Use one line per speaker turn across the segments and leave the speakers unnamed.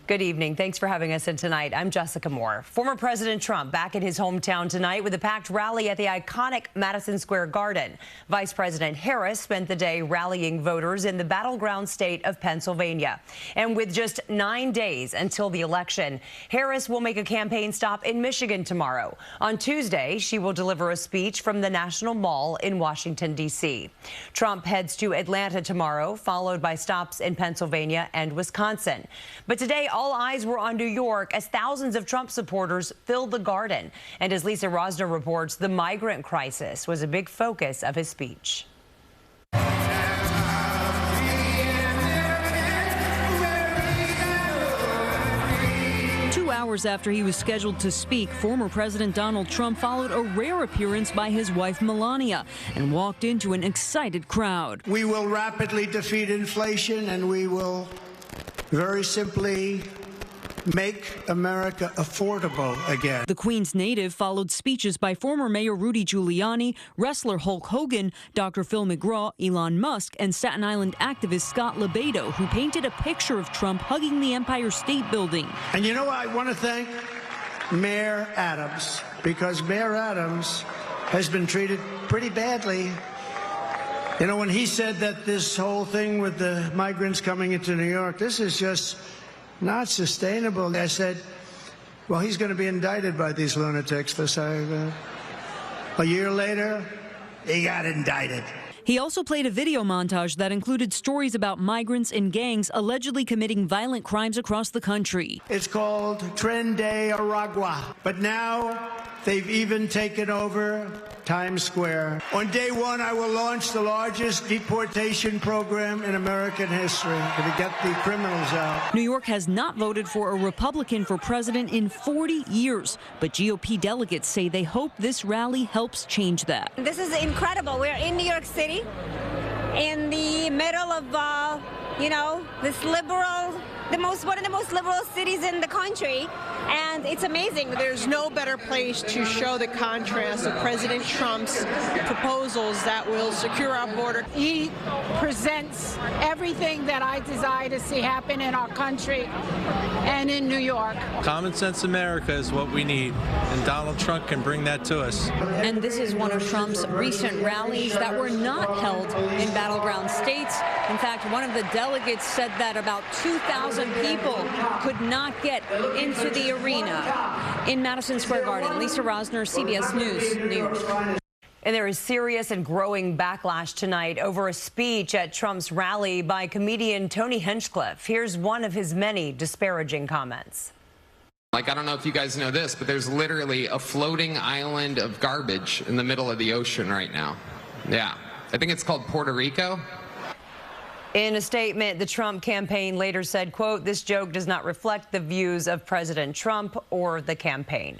Good evening. Thanks for having us in tonight. I'm Jessica Moore. Former President Trump back in his hometown tonight with a packed rally at the iconic Madison Square Garden. Vice President Harris spent the day rallying voters in the battleground state of Pennsylvania. And with just 9 days until the election, Harris will make a campaign stop in Michigan tomorrow. On Tuesday, she will deliver a speech from the National Mall in Washington, D.C. Trump heads to Atlanta tomorrow, followed by stops in Pennsylvania and Wisconsin. But today, all eyes were on New York as thousands of Trump supporters filled the garden. And as Lisa Rozner reports, the migrant crisis was a big focus of his speech.
2 hours after he was scheduled to speak, former President Donald Trump followed a rare appearance by his wife Melania and walked into an excited crowd.
We will rapidly defeat inflation, and we will very simply make America affordable again.
The Queens native followed speeches by former Mayor Rudy Giuliani, wrestler Hulk Hogan, Dr. Phil McGraw, Elon Musk, and Staten Island activist Scott Lebedo, who painted a picture of Trump hugging the Empire State Building.
And you know, I want to thank Mayor Adams, because Mayor Adams has been treated pretty badly. You know, when he said that this whole thing with the migrants coming into New York, this is just not sustainable, I said, well, he's going to be indicted by these lunatics for saying that. A year later, he got indicted.
He also played a video montage that included stories about migrants and gangs allegedly committing violent crimes across the country.
It's called Tren de Aragua, but now they've even taken over Times Square. On day one, I will launch the largest deportation program in American history to get the criminals out.
New York has not voted for a Republican for president in 40 years, but GOP delegates say they hope this rally helps change that.
This is incredible. We're in New York City, in the middle of, this liberal, one of the most liberal cities in the country, and it's amazing.
There's no better place to show the contrast of President Trump's proposals that will secure our border.
He presents everything that I desire to see happen in our country and in New York.
Common sense America is what we need, and Donald Trump can bring that to us.
And this is one of Trump's recent rallies that were not held in battleground states. In fact, one of the delegates said that about 2,000 people could not get into the arena in Madison Square Garden. Lisa Rozner, CBS News, New York.
And there is serious and growing backlash tonight over a speech at Trump's rally by comedian Tony Hinchcliffe. Here's one of his many disparaging comments.
I don't know if you guys know this, but there's literally a floating island of garbage in the middle of the ocean right now. Yeah, I think it's called Puerto Rico.
In a statement, the Trump campaign later said, quote, "This joke does not reflect the views of President Trump or the campaign."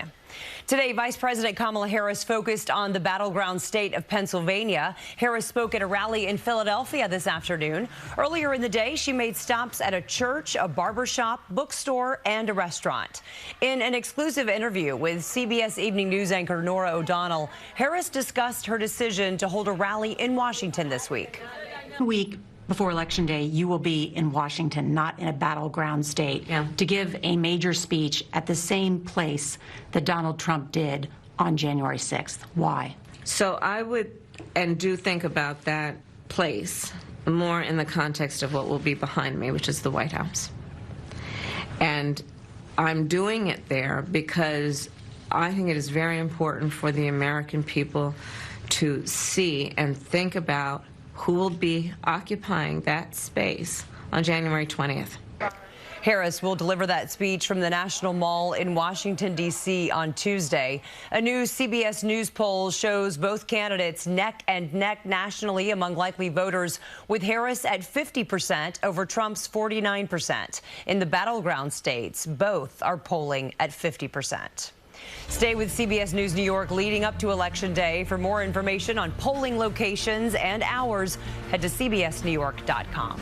Today, Vice President Kamala Harris focused on the battleground state of Pennsylvania. Harris spoke at a rally in Philadelphia this afternoon. Earlier in the day, she made stops at a church, a barbershop, bookstore, and a restaurant. In an exclusive interview with CBS Evening News anchor Norah O'Donnell, Harris discussed her decision to hold a rally in Washington this week.
Week before Election Day, you will be in Washington, not in a battleground state, to give a major speech at the same place that Donald Trump did on January 6th. Why?
So I would and do think about that place more in the context of what will be behind me, which is the White House. And I'm doing it there because I think it is very important for the American people to see and think about who will be occupying that space on January 20th.
Harris will deliver that speech from the National Mall in Washington, D.C. on Tuesday. A new CBS News poll shows both candidates neck and neck nationally among likely voters, with Harris at 50% over Trump's 49%. In the battleground states, both are polling at 50%. Stay with CBS News New York leading up to Election Day. For more information on polling locations and hours, head to cbsnewyork.com.